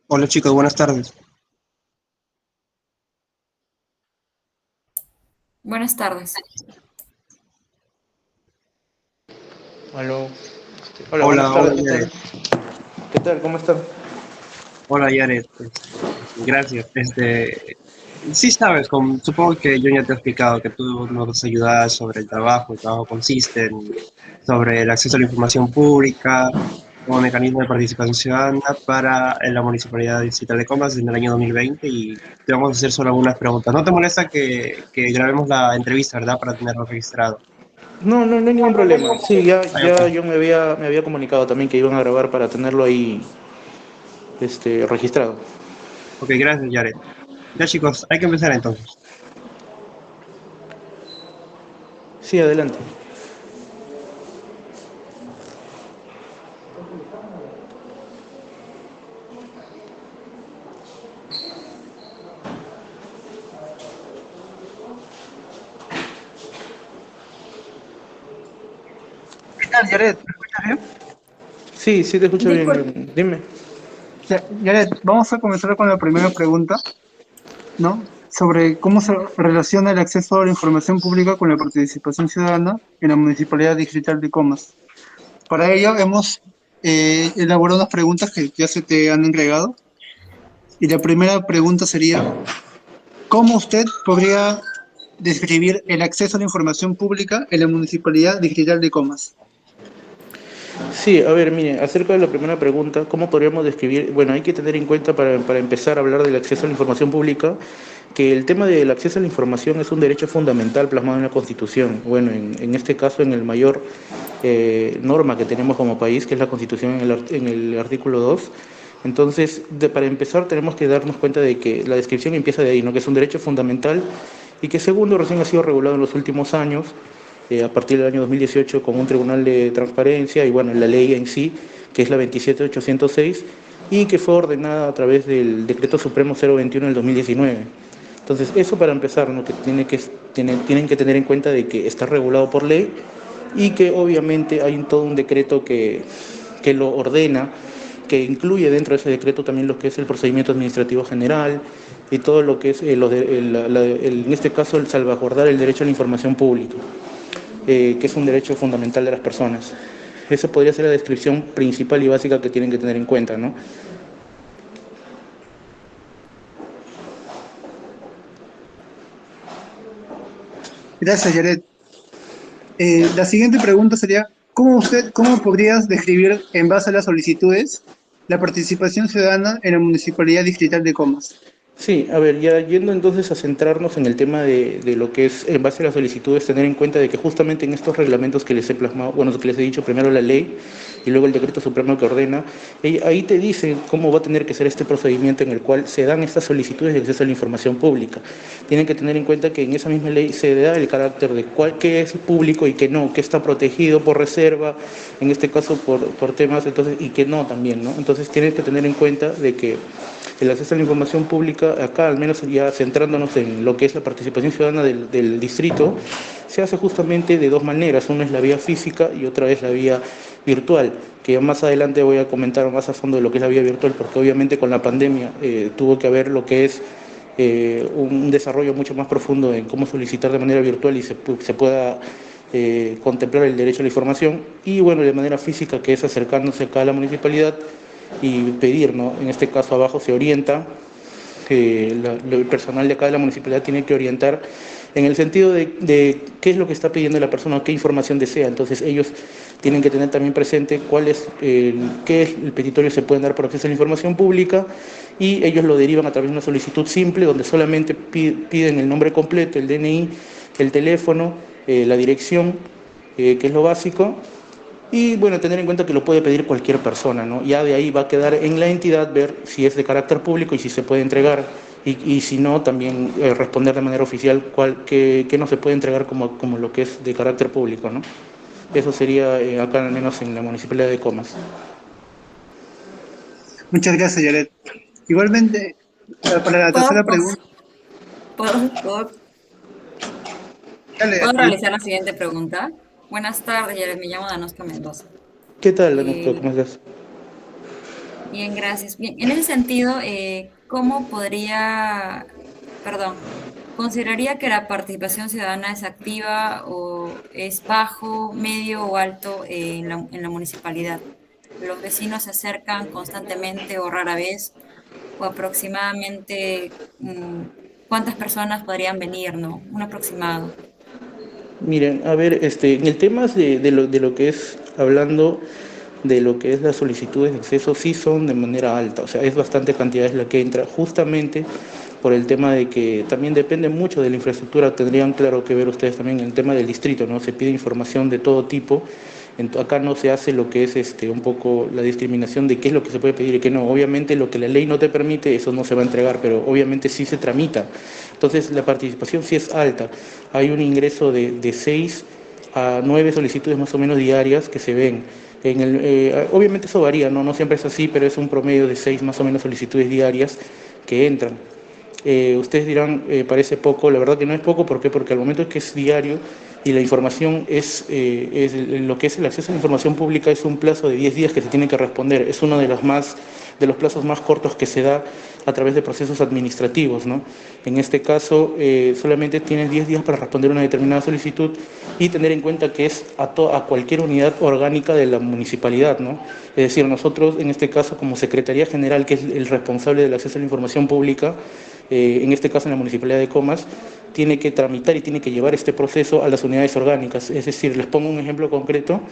Hola chicos, buenas tardes. Buenas tardes. Aló. Hola, buenas Hola, hola tardes, ¿qué Yaret. tal? ¿Qué tal? ¿Cómo están? Hola Yaret. Gracias. Sí sabes, supongo que yo ya te he explicado que tú nos ayudas sobre el trabajo consiste sobre el acceso a la información pública como mecanismo de participación ciudadana para la Municipalidad Distrital de Comas en el año 2020 y te vamos a hacer solo algunas preguntas. ¿No te molesta que grabemos la entrevista, verdad, para tenerlo registrado? No, no, no hay ningún problema. Sí, Ah, ok. ya yo me había comunicado también que iban a grabar para tenerlo ahí, registrado. Ok, gracias Yaret. Ya chicos, hay que empezar entonces. Sí, adelante. ¿Qué tal, Jared? ¿Me escuchas bien? Sí, sí te escucho bien. Disculpe, Dime. Jared, vamos a comenzar con la primera pregunta, ¿no? Sobre cómo se relaciona el acceso a la información pública con la participación ciudadana en la Municipalidad Distrital de Comas. Para ello hemos elaborado unas preguntas que ya se te han entregado. Y la primera pregunta sería, ¿cómo usted podría describir el acceso a la información pública en la Municipalidad Distrital de Comas? Sí, a ver, miren, acerca de la primera pregunta, ¿cómo podríamos describir? Bueno, hay que tener en cuenta para empezar a hablar del acceso a la información pública, que el tema del acceso a la información es un derecho fundamental plasmado en la Constitución. Bueno, en este caso, en el mayor norma que tenemos como país, que es la Constitución en el artículo 2. Entonces, para empezar, tenemos que darnos cuenta de que la descripción empieza de ahí, ¿no? Que es un derecho fundamental y que segundo recién ha sido regulado en los últimos años a partir del año 2018 con un tribunal de transparencia y bueno, la ley en sí, que es la 27806 y que fue ordenada a través del Decreto Supremo 021 del 2019. Entonces, eso para empezar, ¿no? Que tienen que tener en cuenta de que está regulado por ley y que obviamente hay todo un decreto que lo ordena, que incluye dentro de ese decreto también lo que es el procedimiento administrativo general y todo lo que es, en este caso, el salvaguardar el derecho a la información pública, que es un derecho fundamental de las personas. Esa podría ser la descripción principal y básica que tienen que tener en cuenta, ¿no? Gracias, Jared. La siguiente pregunta sería, cómo podrías describir, en base a las solicitudes, la participación ciudadana en la Municipalidad Distrital de Comas? Sí, a ver, ya yendo entonces a centrarnos en el tema de lo que es, en base a las solicitudes, tener en cuenta de que justamente en estos reglamentos que les he plasmado, bueno, que les he dicho, primero la ley y luego el decreto supremo que ordena, ahí te dice cómo va a tener que ser este procedimiento en el cual se dan estas solicitudes de acceso a la información pública. Tienen que tener en cuenta que en esa misma ley se da el carácter de qué es público y qué no, qué está protegido por reserva, en este caso por temas, entonces, y qué no también, ¿no? Entonces tienen que tener en cuenta de que el acceso a la información pública, acá al menos ya centrándonos en lo que es la participación ciudadana del distrito, se hace justamente de dos maneras, una es la vía física y otra es la vía virtual, que más adelante voy a comentar más a fondo de lo que es la vía virtual, porque obviamente con la pandemia tuvo que haber lo que es un desarrollo mucho más profundo en cómo solicitar de manera virtual y se pueda contemplar el derecho a la información, y bueno, de manera física, que es acercándose acá a la municipalidad y pedir, ¿no? En este caso abajo se orienta, el personal de acá de la municipalidad tiene que orientar en el sentido de qué es lo que está pidiendo la persona, qué información desea. Entonces ellos tienen que tener también presente qué es el petitorio se pueden dar por acceso a la información pública, y ellos lo derivan a través de una solicitud simple donde solamente piden el nombre completo, el DNI, el teléfono, la dirección, que es lo básico, y bueno, tener en cuenta que lo puede pedir cualquier persona, ¿no? Ya de ahí va a quedar en la entidad ver si es de carácter público y si se puede entregar. Y si no, también responder de manera oficial qué no se puede entregar como lo que es de carácter público, ¿no? Eso sería acá al menos en la Municipalidad de Comas. Muchas gracias, Jared. Igualmente, para la ¿puedo, tercera pregunta, puedo, puedo, dale, puedo realizar la siguiente pregunta? Buenas tardes, Jared. Me llamo Danosca Mendoza. ¿Qué tal, Danusto? Eh, ¿Cómo estás? Bien, gracias. Bien, en ese sentido, ¿cómo podría, perdón, consideraría que la participación ciudadana es activa o es bajo, medio o alto en la municipalidad? ¿Los vecinos se acercan constantemente o rara vez? ¿O aproximadamente cuántas personas podrían venir, no? Un aproximado. Miren, a ver, en el tema de lo que es, hablando de lo que es las solicitudes de acceso, sí son de manera alta, o sea, es bastante cantidad es la que entra, justamente por el tema de que también depende mucho de la infraestructura, tendrían claro que ver ustedes también el tema del distrito, ¿no? Se pide información de todo tipo, acá no se hace lo que es un poco la discriminación de qué es lo que se puede pedir y qué no. Obviamente lo que la ley no te permite, eso no se va a entregar, pero obviamente sí se tramita. Entonces la participación sí es alta. Hay un ingreso de 6 a 9 solicitudes más o menos diarias que se ven. Obviamente eso varía, ¿no? No siempre es así, pero es un promedio de 6 más o menos solicitudes diarias que entran. Ustedes dirán, parece poco, la verdad que no es poco, ¿por qué? Porque al momento que es diario y la información lo que es el acceso a la información pública es un plazo de 10 días que se tiene que responder, es uno de los plazos más cortos que se da a través de procesos administrativos, ¿no? En este caso, solamente tienes 10 días para responder una determinada solicitud y tener en cuenta que es a cualquier unidad orgánica de la municipalidad, ¿no? Es decir, nosotros, en este caso, como Secretaría General, que es el responsable del acceso a la información pública, en este caso en la Municipalidad de Comas, tiene que tramitar y tiene que llevar este proceso a las unidades orgánicas. Es decir, les pongo un ejemplo concreto.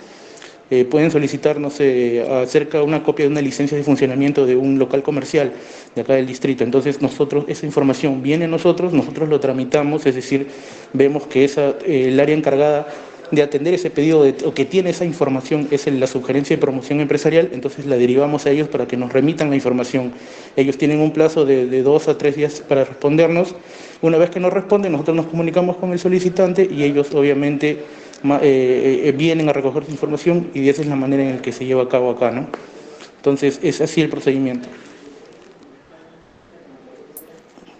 Pueden solicitar, no sé, acerca de una copia de una licencia de funcionamiento de un local comercial de acá del distrito. Entonces nosotros, esa información viene a nosotros lo tramitamos, es decir, vemos que el área encargada de atender ese pedido o que tiene esa información es la sugerencia de promoción empresarial, entonces la derivamos a ellos para que nos remitan la información. Ellos tienen un plazo de 2 a 3 días para respondernos. Una vez que nos responden, nosotros nos comunicamos con el solicitante y ellos obviamente vienen a recoger su información y esa es la manera en la que se lleva a cabo acá, ¿no? Entonces es así el procedimiento.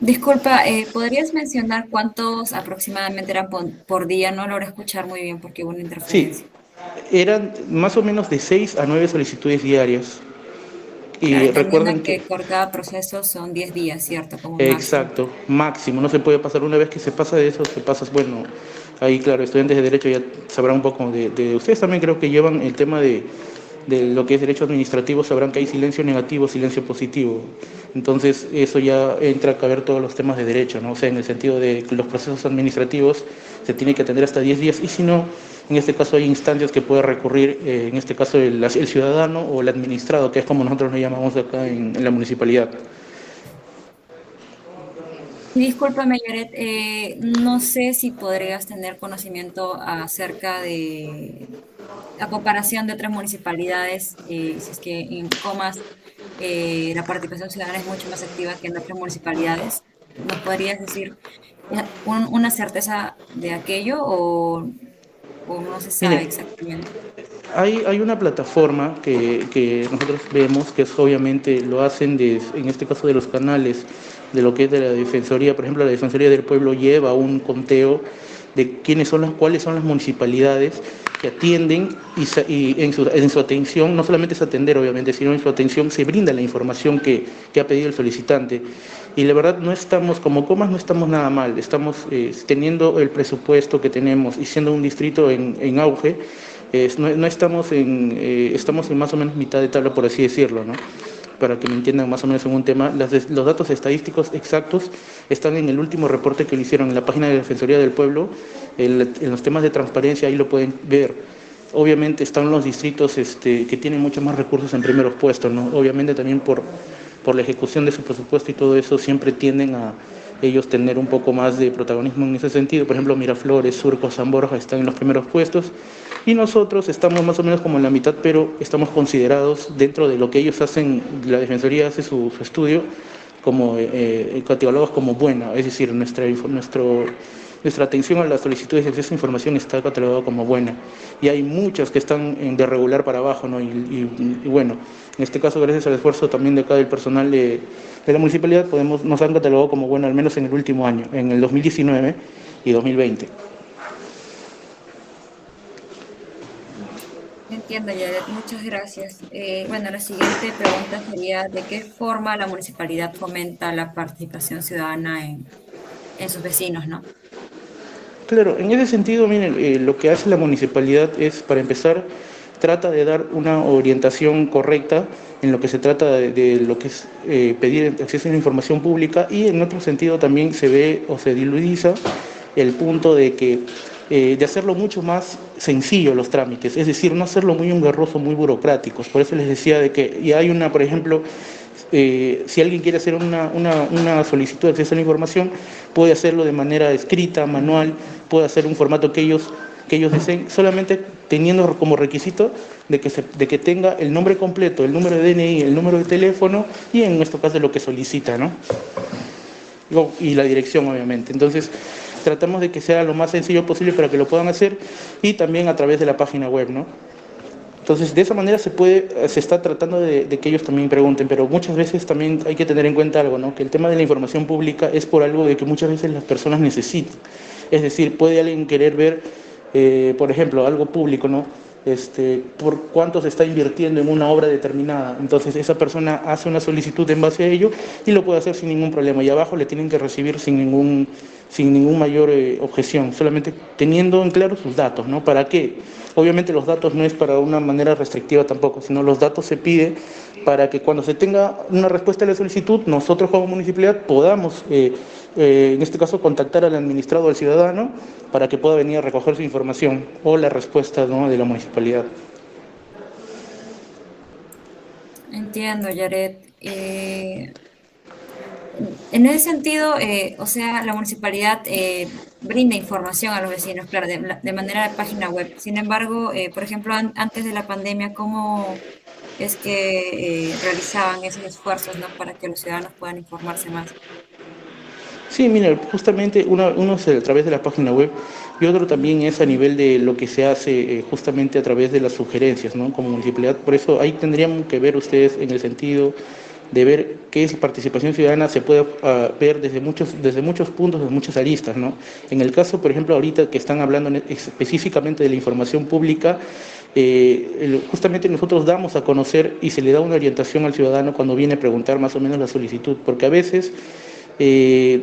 Disculpa, ¿podrías mencionar cuántos aproximadamente eran por día? No logré escuchar muy bien porque hubo una Sí, interferencia. eran más o menos de 6 a 9 solicitudes diarias. Claro, Y entendiendo recuerden que que, por cada proceso son 10 días, ¿cierto? Como máximo. exacto, máximo, no se puede pasar. Una vez que se pasa de eso, se pasa, bueno, ahí claro, estudiantes de Derecho ya sabrán un poco ustedes también creo que llevan el tema de lo que es derecho administrativo, sabrán que hay silencio negativo, silencio positivo. Entonces, eso ya entra a caber todos los temas de derecho, ¿no? O sea, en el sentido de que los procesos administrativos se tienen que atender hasta 10 días y si no, en este caso hay instancias que puede recurrir, en este caso el ciudadano o el administrado, que es como nosotros lo llamamos acá en la municipalidad. Y discúlpame, Yaret, no sé si podrías tener conocimiento acerca de la comparación de otras municipalidades, si es que en Comas la participación ciudadana es mucho más activa que en otras municipalidades. ¿Nos podrías decir una certeza de aquello o no se sabe Miren, exactamente? hay una plataforma que nosotros vemos, que es obviamente lo hacen en este caso de los canales, de lo que es de la Defensoría. Por ejemplo, la Defensoría del Pueblo lleva un conteo de cuáles son las municipalidades que atienden y en su atención, no solamente es atender obviamente, sino en su atención se brinda la información que ha pedido el solicitante. Y la verdad no estamos, como Comas no estamos nada mal, estamos teniendo el presupuesto que tenemos y siendo un distrito en auge, no estamos estamos en más o menos mitad de tabla, por así decirlo, ¿no? Para que me entiendan más o menos en un tema, los datos estadísticos exactos están en el último reporte que le hicieron en la página de la Defensoría del Pueblo, en los temas de transparencia, ahí lo pueden ver. Obviamente están los distritos que tienen muchos más recursos en primeros puestos, ¿no? Obviamente también por la ejecución de su presupuesto y todo eso, siempre tienden a ellos tener un poco más de protagonismo en ese sentido. Por ejemplo, Miraflores, Surco, San Borja están en los primeros puestos y nosotros estamos más o menos como en la mitad, pero estamos considerados dentro de lo que ellos hacen, la Defensoría hace su estudio, como catalogados como buena, es decir, nuestra atención a las solicitudes de acceso a información está catalogada como buena. Y hay muchas que están de regular para abajo, ¿no? Y bueno, en este caso, gracias al esfuerzo también de acá del personal de la municipalidad, nos han catalogado como buena, al menos en el último año, en el 2019 y 2020. Entiendo, Yaret, muchas gracias. Bueno, la siguiente pregunta sería, ¿de qué forma la municipalidad fomenta la participación ciudadana en sus vecinos, ¿no? Claro, en ese sentido, miren, lo que hace la municipalidad es, para empezar, trata de dar una orientación correcta en lo que se trata de lo que es pedir acceso a la información pública, y en otro sentido también se ve o se diluidiza el punto de que de hacerlo mucho más sencillo los trámites, es decir, no hacerlo muy engorroso, muy burocráticos. Por eso les decía de que y hay una, por ejemplo, si alguien quiere hacer una solicitud de acceso a la información, puede hacerlo de manera escrita, manual, puede hacer un formato que ellos deseen, solamente teniendo como requisito de que tenga el nombre completo, el número de DNI, el número de teléfono y en nuestro caso lo que solicita, ¿no? Y la dirección, obviamente. Entonces, tratamos de que sea lo más sencillo posible para que lo puedan hacer, y también a través de la página web, ¿no? Entonces, de esa manera se está tratando de que ellos también pregunten, pero muchas veces también hay que tener en cuenta algo, ¿no? Que el tema de la información pública es por algo de que muchas veces las personas necesitan. Es decir, puede alguien querer ver, por ejemplo, algo público, ¿no? Por cuánto se está invirtiendo en una obra determinada. Entonces, esa persona hace una solicitud en base a ello y lo puede hacer sin ningún problema. Y abajo le tienen que recibir sin ningún mayor objeción, solamente teniendo en claro sus datos, ¿no? ¿Para qué? Obviamente los datos no es para una manera restrictiva tampoco, sino los datos se pide para que cuando se tenga una respuesta a la solicitud, nosotros como municipalidad podamos, en este caso, contactar al administrado, al ciudadano, para que pueda venir a recoger su información o la respuesta, ¿no?, de la municipalidad. Entiendo, Yaret. En ese sentido, o sea, la municipalidad brinda información a los vecinos, claro, de manera de página web. Sin embargo, por ejemplo, antes de la pandemia, ¿cómo es que realizaban esos esfuerzos, ¿no? Para que los ciudadanos puedan informarse más? Sí, mira, justamente uno es a través de la página web, y otro también es a nivel de lo que se hace justamente a través de las sugerencias, ¿no? Como municipalidad. Por eso ahí tendrían que ver ustedes en el sentido de ver qué es participación ciudadana. Se puede ver desde muchos puntos, desde muchas aristas, ¿no? En el caso, por ejemplo, ahorita que están hablando específicamente de la información pública, justamente nosotros damos a conocer y se le da una orientación al ciudadano cuando viene a preguntar más o menos la solicitud, porque a veces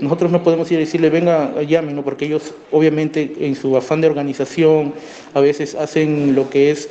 nosotros no podemos ir a decirle venga, llame, ¿no? Porque ellos obviamente en su afán de organización a veces hacen lo que es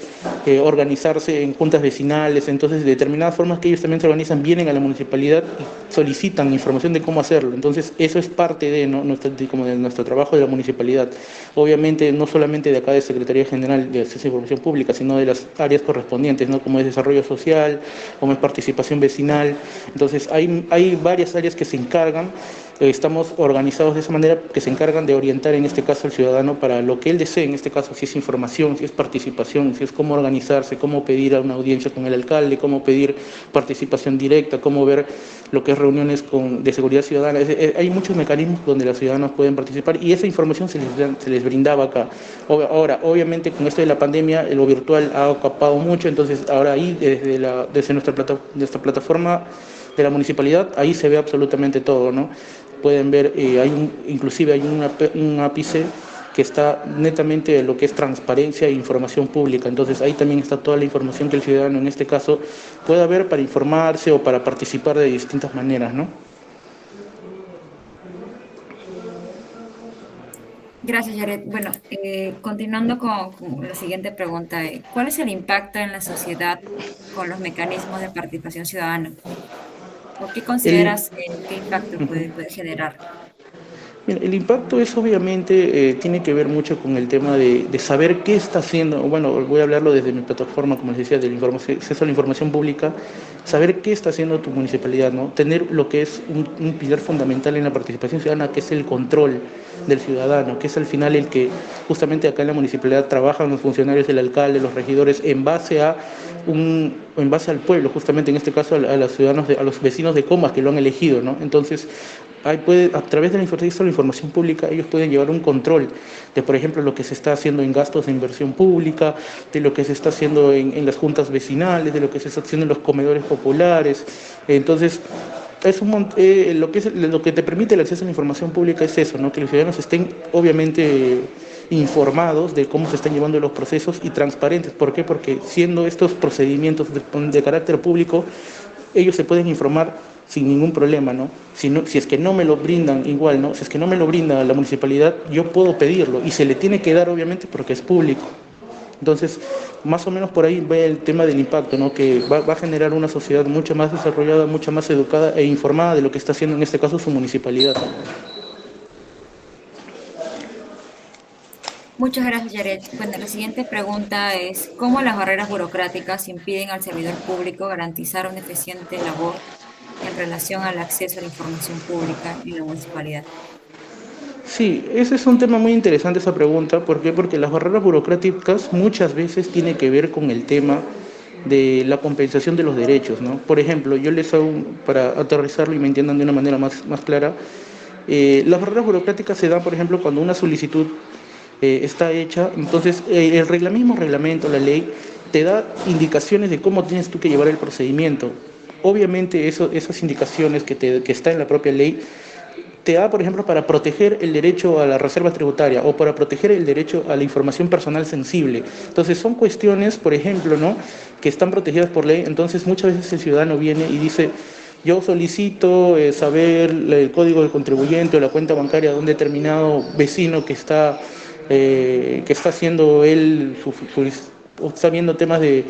organizarse en juntas vecinales. Entonces, de determinadas formas que ellos también se organizan, vienen a la municipalidad y solicitan información de cómo hacerlo. Entonces, eso es parte de, ¿no?, como de nuestro trabajo de la municipalidad. Obviamente, no solamente de acá de Secretaría General de Acceso a Información Pública, sino de las áreas correspondientes, ¿no?, como es desarrollo social, como es participación vecinal. Entonces, hay varias áreas que se encargan. Estamos organizados de esa manera, que se encargan de orientar en este caso al ciudadano para lo que él desee, en este caso si es información, si es participación, si es cómo organizarse, cómo pedir a una audiencia con el alcalde, cómo pedir participación directa, cómo ver lo que es reuniones de seguridad ciudadana. Hay muchos mecanismos donde los ciudadanos pueden participar, y esa información se les brindaba acá. Ahora, obviamente con esto de la pandemia, lo virtual ha acapado mucho, entonces ahora ahí desde nuestra plataforma de la municipalidad, ahí se ve absolutamente todo, ¿no? Pueden ver, inclusive hay un ápice que está netamente de lo que es transparencia e información pública. Entonces ahí también está toda la información que el ciudadano en este caso pueda ver para informarse o para participar de distintas maneras, ¿no? Gracias, Yaret. Bueno, continuando con la siguiente pregunta, ¿cuál es el impacto en la sociedad con los mecanismos de participación ciudadana? ¿O qué El, consideras qué impacto puede generar? Mira, el impacto es obviamente, tiene que ver mucho con el tema de saber qué está haciendo. Bueno, voy a hablarlo desde mi plataforma, como les decía, de acceso a la información pública, saber qué está haciendo tu municipalidad, ¿no? Tener lo que es un pilar fundamental en la participación ciudadana, que es el control del ciudadano, que es al final el que justamente acá en la municipalidad trabajan los funcionarios del alcalde, los regidores, en base al pueblo, justamente en este caso a los ciudadanos, a los vecinos de Comas que lo han elegido, ¿no? Entonces, a través de la información pública, ellos pueden llevar un control de, por ejemplo, lo que se está haciendo en gastos de inversión pública, de lo que se está haciendo en las juntas vecinales, de lo que se está haciendo en los comedores populares. Entonces, lo que te permite el acceso a la información pública es eso, ¿no? Que los ciudadanos estén, obviamente, informados de cómo se están llevando los procesos y transparentes. ¿Por qué? Porque siendo estos procedimientos de carácter público, ellos se pueden informar sin ningún problema, ¿no? Si es que no me lo brindan igual, ¿no? Si es que no me lo brinda la municipalidad, yo puedo pedirlo y se le tiene que dar obviamente porque es público. Entonces, más o menos por ahí ve el tema del impacto, ¿no? Que va a generar una sociedad mucho más desarrollada, mucho más educada e informada de lo que está haciendo en este caso su municipalidad. Muchas gracias, Yaret. Bueno, la siguiente pregunta es, ¿cómo las barreras burocráticas impiden al servidor público garantizar una eficiente labor en relación al acceso a la información pública en la municipalidad? Sí, ese es un tema muy interesante esa pregunta. ¿Por qué? Porque las barreras burocráticas muchas veces tienen que ver con el tema de la compensación de los derechos, ¿no? Por ejemplo, yo les hago, para aterrizarlo y me entiendan de una manera más clara, las barreras burocráticas se dan, por ejemplo, cuando una solicitud está hecha, entonces mismo reglamento, la ley, te da indicaciones de cómo tienes tú que llevar el procedimiento. Obviamente esas indicaciones que está en la propia ley te da, por ejemplo, para proteger el derecho a la reserva tributaria o para proteger el derecho a la información personal sensible. Entonces son cuestiones, por ejemplo, ¿no?, que están protegidas por ley. Entonces muchas veces el ciudadano viene y dice: yo solicito saber el código del contribuyente o la cuenta bancaria de un determinado vecino que está haciendo él, está viendo temas de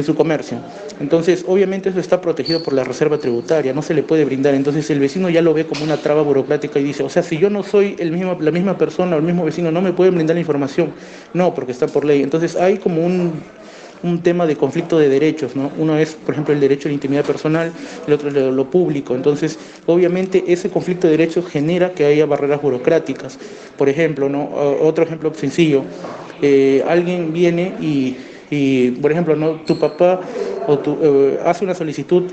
su comercio. Entonces, obviamente eso está protegido por la reserva tributaria, no se le puede brindar. Entonces el vecino ya lo ve como una traba burocrática y dice: o sea, si yo no soy la misma persona o el mismo vecino, no me pueden brindar la información. No, porque está por ley. Entonces hay como un tema de conflicto de derechos, ¿no? Uno es, por ejemplo, el derecho a la intimidad personal, el otro es lo público. Entonces, obviamente, ese conflicto de derechos genera que haya barreras burocráticas. Por ejemplo, ¿no? Otro ejemplo sencillo, alguien viene y, por ejemplo, ¿no?, tu papá hace una solicitud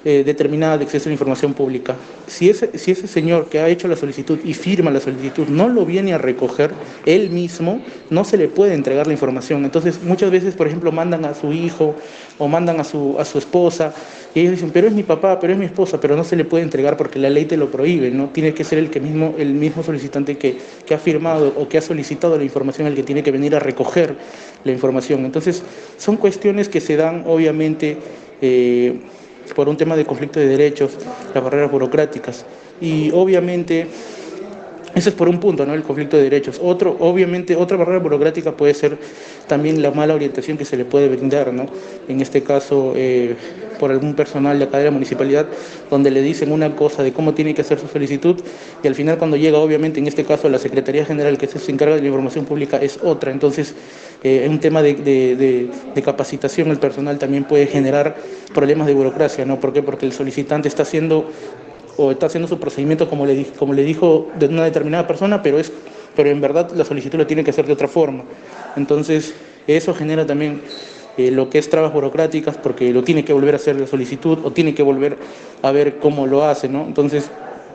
determinada de acceso a la información pública. Si ese señor que ha hecho la solicitud y firma la solicitud no lo viene a recoger él mismo, no se le puede entregar la información. Entonces muchas veces, por ejemplo, mandan a su hijo o mandan a su esposa y ellos dicen: pero es mi papá, pero es mi esposa, pero no se le puede entregar porque la ley te lo prohíbe, ¿no? Tiene que ser el mismo solicitante que ha firmado o que ha solicitado la información el que tiene que venir a recoger la información. Entonces son cuestiones que se dan obviamente por un tema de conflicto de derechos, las barreras burocráticas. Y obviamente, eso es por un punto, ¿no?, el conflicto de derechos. Obviamente, otra barrera burocrática puede ser también la mala orientación que se le puede brindar, ¿no? En este caso, por algún personal de acá de la municipalidad, donde le dicen una cosa de cómo tiene que hacer su solicitud, y al final cuando llega, obviamente, en este caso, la Secretaría General que se encarga de la información pública es otra. Entonces, un tema de capacitación del personal también puede generar problemas de burocracia, ¿no? ¿Por qué? Porque el solicitante está haciendo su procedimiento como le dijo de una determinada persona, pero en verdad la solicitud lo tiene que hacer de otra forma. Entonces, eso genera también lo que es trabas burocráticas, porque lo tiene que volver a hacer la solicitud o tiene que volver a ver cómo lo hace, ¿no? Entonces,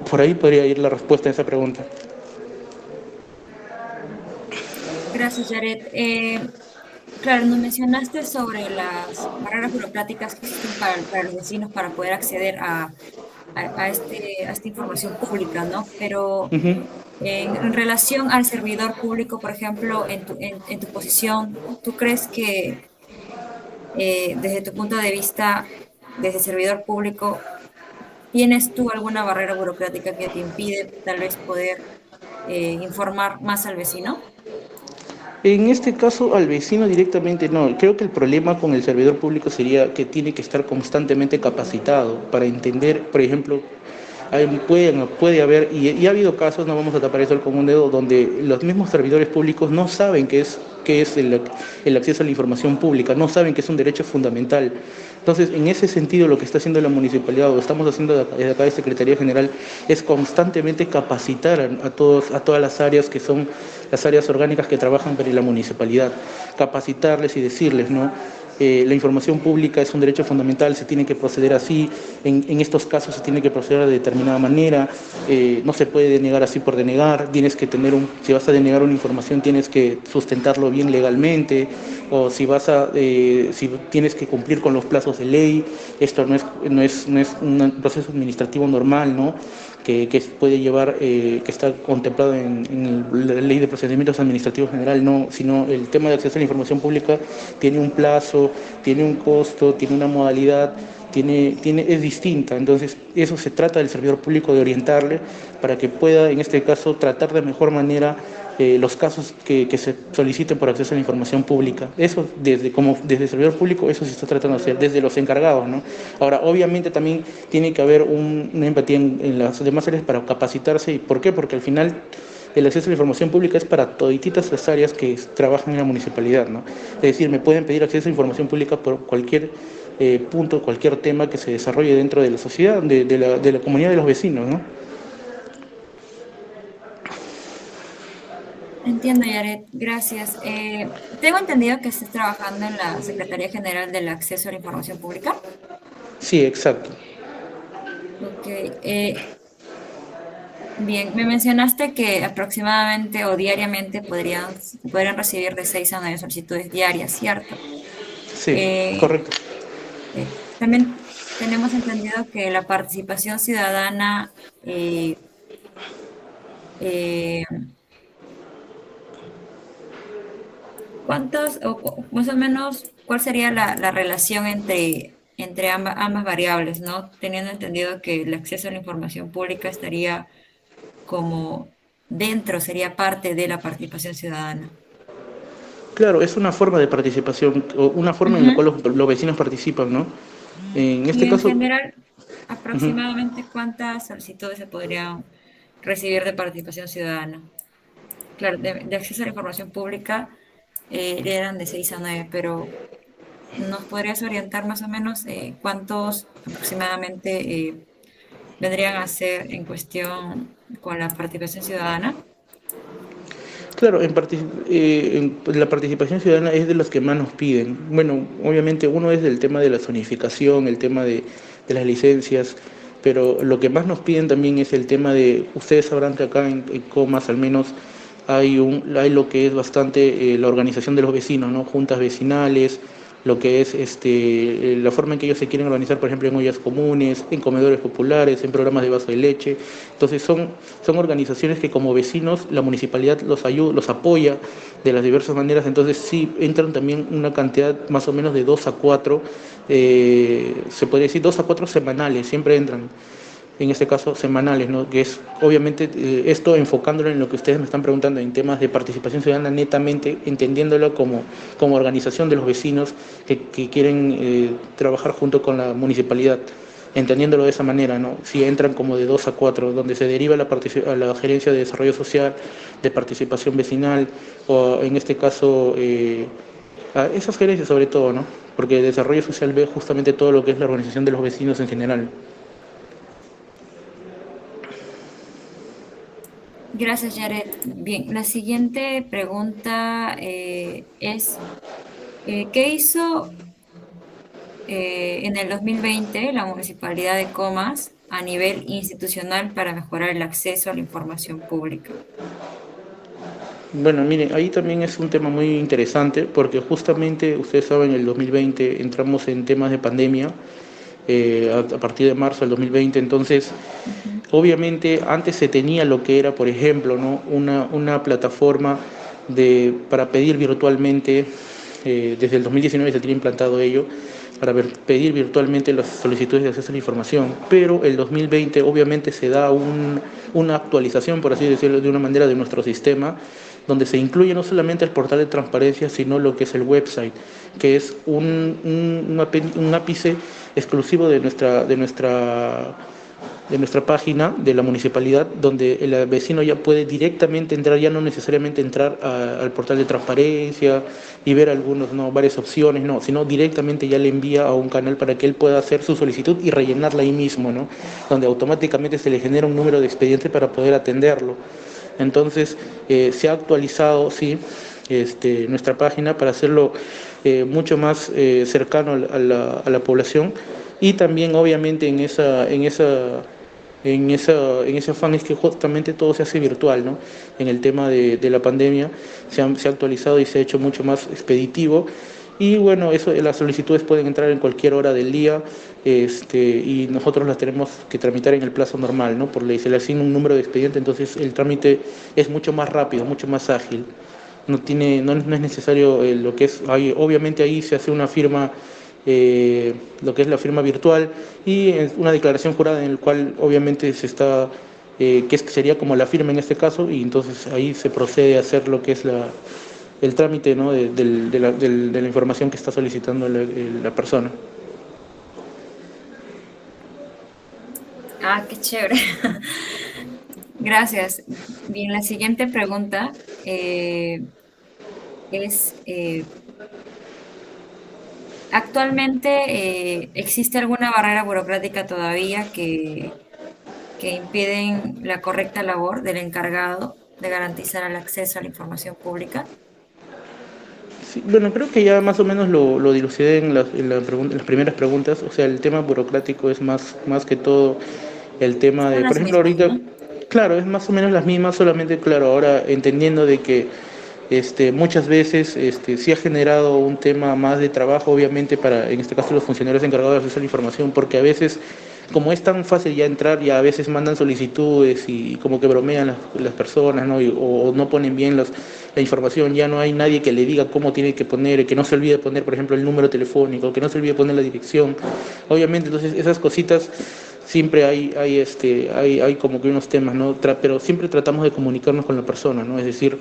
por ahí podría ir la respuesta a esa pregunta. Gracias, Yaret. Claro, nos mencionaste sobre las barreras burocráticas que existen para los vecinos para poder acceder a esta información pública, ¿no? Pero en relación al servidor público, por ejemplo, en tu posición, ¿tú crees que desde tu punto de vista, desde servidor público, tienes tú alguna barrera burocrática que te impide tal vez poder informar más al vecino? En este caso, al vecino directamente no. Creo que el problema con el servidor público sería que tiene que estar constantemente capacitado para entender, por ejemplo, puede haber, y ha habido casos, no vamos a tapar eso con un dedo, donde los mismos servidores públicos no saben qué es el acceso a la información pública, no saben que es un derecho fundamental. Entonces, en ese sentido, lo que está haciendo la municipalidad, o estamos haciendo desde acá de Secretaría General, es constantemente capacitar a todas las áreas que son las áreas orgánicas que trabajan para la municipalidad, capacitarles y decirles, ¿no? La información pública es un derecho fundamental, se tiene que proceder así, en estos casos se tiene que proceder de determinada manera, no se puede denegar así por denegar, tienes que si vas a denegar una información tienes que sustentarlo bien legalmente, o si si tienes que cumplir con los plazos de ley. Esto no es un proceso administrativo normal, ¿no? Que puede llevar, que está contemplado en la Ley de Procedimientos Administrativos General, no, sino el tema de acceso a la información pública tiene un plazo, tiene un costo, tiene una modalidad, es distinta. Entonces, eso se trata del servidor público de orientarle para que pueda, en este caso, tratar de mejor manera los casos que se soliciten por acceso a la información pública. Eso, desde el servidor público, eso se está tratando de hacer, desde los encargados, ¿no? Ahora, obviamente también tiene que haber una empatía en las demás áreas para capacitarse. ¿Y por qué? Porque al final el acceso a la información pública es para todititas las áreas que trabajan en la municipalidad, ¿no? Es decir, me pueden pedir acceso a información pública por cualquier punto, cualquier tema que se desarrolle dentro de la sociedad, de la comunidad de los vecinos, ¿no? Entiendo, Yaret, gracias. Tengo entendido que estás trabajando en la Secretaría General del Acceso a la Información Pública. Sí, exacto. Ok. Bien, me mencionaste que aproximadamente o diariamente podrían recibir de 6 a 9 solicitudes diarias, ¿cierto? Sí, Eh, correcto. También tenemos entendido que la participación ciudadana, eh, eh, más o menos, cuál sería la relación entre ambas variables, ¿no? Teniendo entendido que el acceso a la información pública estaría como sería parte de la participación ciudadana. Claro, es una forma de participación, o una forma en la cual Ujú. los vecinos participan, ¿no? En Y este en caso, general, ujú. aproximadamente cuántas solicitudes se podrían recibir de participación ciudadana. Claro, de acceso a la información pública eran de 6 a 9, pero ¿nos podrías orientar más o menos cuántos aproximadamente vendrían a ser en cuestión con la participación ciudadana? Claro, la participación ciudadana es de las que más nos piden. Bueno, obviamente uno es el tema de la zonificación, el tema de las licencias, pero lo que más nos piden también es el tema de, ustedes sabrán que acá en Comas al menos hay lo que es bastante la organización de los vecinos, ¿no? Juntas vecinales, lo que es la forma en que ellos se quieren organizar, por ejemplo, en ollas comunes, en comedores populares, en programas de vaso de leche. Entonces son organizaciones que como vecinos la municipalidad los apoya de las diversas maneras. Entonces sí entran también una cantidad más o menos de 2 a 4, se podría decir 2 a 4 semanales, siempre entran, en este caso semanales, ¿no? Que es obviamente esto enfocándolo en lo que ustedes me están preguntando, en temas de participación ciudadana netamente, entendiéndolo como organización de los vecinos que quieren trabajar junto con la municipalidad, entendiéndolo de esa manera, ¿no? Si entran como de 2 a 4, donde se deriva a la gerencia de desarrollo social, de participación vecinal, o en este caso a esas gerencias sobre todo, ¿no? Porque el desarrollo social ve justamente todo lo que es la organización de los vecinos en general. Gracias, Jared. Bien, la siguiente pregunta es, ¿qué hizo en el 2020 la Municipalidad de Comas a nivel institucional para mejorar el acceso a la información pública? Bueno, miren, ahí también es un tema muy interesante porque justamente, ustedes saben, en el 2020 entramos en temas de pandemia a partir de marzo del 2020. Entonces Ujú. obviamente antes se tenía lo que era, por ejemplo, ¿no? una plataforma para pedir virtualmente, desde el 2019 se tiene implantado ello, para pedir virtualmente las solicitudes de acceso a la información, pero el 2020 obviamente se da una actualización, por así decirlo de una manera, de nuestro sistema, donde se incluye no solamente el portal de transparencia, sino lo que es el website, que es un ápice exclusivo de nuestra página de la municipalidad, donde el vecino ya puede directamente entrar, ya no necesariamente entrar al portal de transparencia y ver varias opciones, no, sino directamente ya le envía a un canal para que él pueda hacer su solicitud y rellenarla ahí mismo, ¿no? Donde automáticamente se le genera un número de expediente para poder atenderlo. Entonces se ha actualizado, sí, nuestra página para hacerlo mucho más cercano a la población, y también obviamente en ese afán es que justamente todo se hace virtual, ¿no? En el tema de la pandemia se ha actualizado y se ha hecho mucho más expeditivo. Y bueno, eso, las solicitudes pueden entrar en cualquier hora del día, y nosotros las tenemos que tramitar en el plazo normal, ¿no? Por ley se le asigna un número de expediente, entonces el trámite es mucho más rápido, mucho más ágil. No es necesario lo que es, obviamente ahí se hace una firma, lo que es la firma virtual y una declaración jurada en el cual obviamente se está, sería como la firma en este caso, y entonces ahí se procede a hacer lo que es el trámite, ¿no? de la información que está solicitando la persona. Ah, qué chévere. Gracias. Bien, la siguiente pregunta es, ¿actualmente existe alguna barrera burocrática todavía que impiden la correcta labor del encargado de garantizar el acceso a la información pública? Sí, bueno, creo que ya más o menos lo dilucidé en las primeras preguntas. O sea, el tema burocrático es más que todo el tema Son de, por las ejemplo, mismas, ahorita, ¿no? claro, es más o menos las mismas, solamente, claro, ahora entendiendo de que muchas veces sí ha generado un tema más de trabajo, obviamente, para, en este caso, los funcionarios encargados de acceso a la información, porque a veces, como es tan fácil ya entrar, ya a veces mandan solicitudes y como que bromean las personas, ¿no? O no ponen bien la información, ya no hay nadie que le diga cómo tiene que poner, que no se olvide poner, por ejemplo, el número telefónico, que no se olvide poner la dirección. Obviamente, entonces, esas cositas siempre hay como que unos temas, ¿no? Pero siempre tratamos de comunicarnos con la persona, ¿no? Es decir,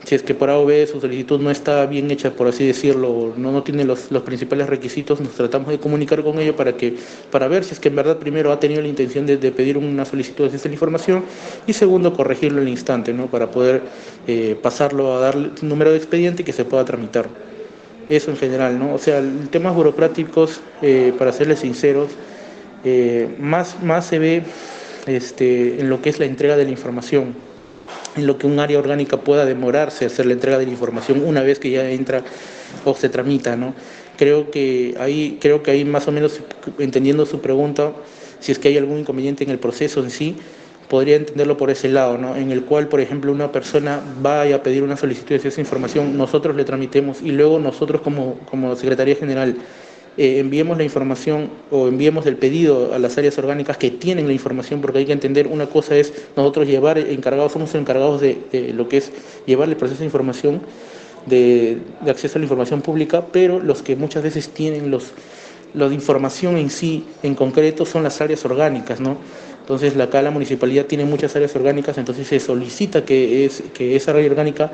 si es que por A o B su solicitud no está bien hecha, por así decirlo, no tiene los principales requisitos, nos tratamos de comunicar con ello para ver si es que en verdad primero ha tenido la intención de pedir una solicitud de esta información y segundo corregirlo al instante, ¿no? Para poder pasarlo a darle un número de expediente y que se pueda tramitar. Eso en general, ¿no? O sea, temas burocráticos, para serles sinceros, más se ve en lo que es la entrega de la información, en lo que un área orgánica pueda demorarse a hacer la entrega de la información una vez que ya entra o se tramita, ¿no? Creo que ahí más o menos, entendiendo su pregunta, si es que hay algún inconveniente en el proceso en sí, podría entenderlo por ese lado, ¿no? En el cual, por ejemplo, una persona vaya a pedir una solicitud de esa información, nosotros le tramitemos y luego nosotros como Secretaría General enviemos la información o enviemos el pedido a las áreas orgánicas que tienen la información, porque hay que entender, una cosa es nosotros somos encargados de lo que es llevar el proceso de información, de acceso a la información pública, pero los que muchas veces tienen la información en sí, en concreto, son las áreas orgánicas, ¿no? Entonces, acá la municipalidad tiene muchas áreas orgánicas, entonces se solicita que esa área orgánica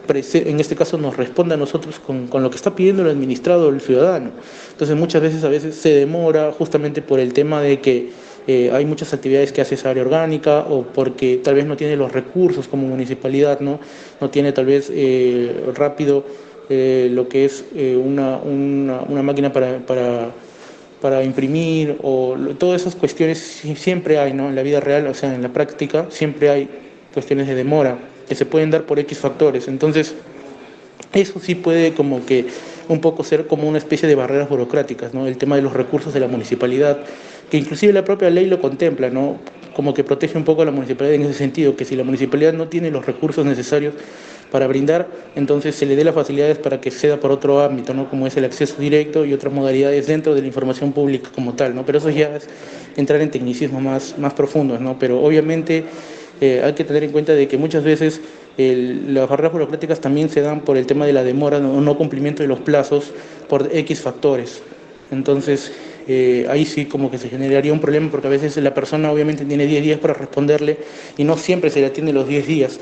en este caso nos responde a nosotros con lo que está pidiendo el administrado o el ciudadano. Entonces a veces se demora justamente por el tema de que hay muchas actividades que hace esa área orgánica o porque tal vez no tiene los recursos como municipalidad, no tiene tal vez rápido lo que es una máquina para imprimir o todas esas cuestiones siempre hay, ¿no? En la vida real, o sea, en la práctica siempre hay cuestiones de demora que se pueden dar por X factores. Entonces, eso sí puede como que un poco ser como una especie de barreras burocráticas, ¿no? El tema de los recursos de la municipalidad, que inclusive la propia ley lo contempla, ¿no? Como que protege un poco a la municipalidad en ese sentido, que si la municipalidad no tiene los recursos necesarios para brindar, entonces se le dé las facilidades para que ceda por otro ámbito, ¿no? Como es el acceso directo y otras modalidades dentro de la información pública como tal, ¿no? Pero eso ya es entrar en tecnicismos más profundos, ¿no? Pero obviamente hay que tener en cuenta de que muchas veces las barreras burocráticas también se dan por el tema de la demora o no cumplimiento de los plazos por X factores. Entonces, ahí sí como que se generaría un problema porque a veces la persona obviamente tiene 10 días para responderle y no siempre se le atiende los 10 días.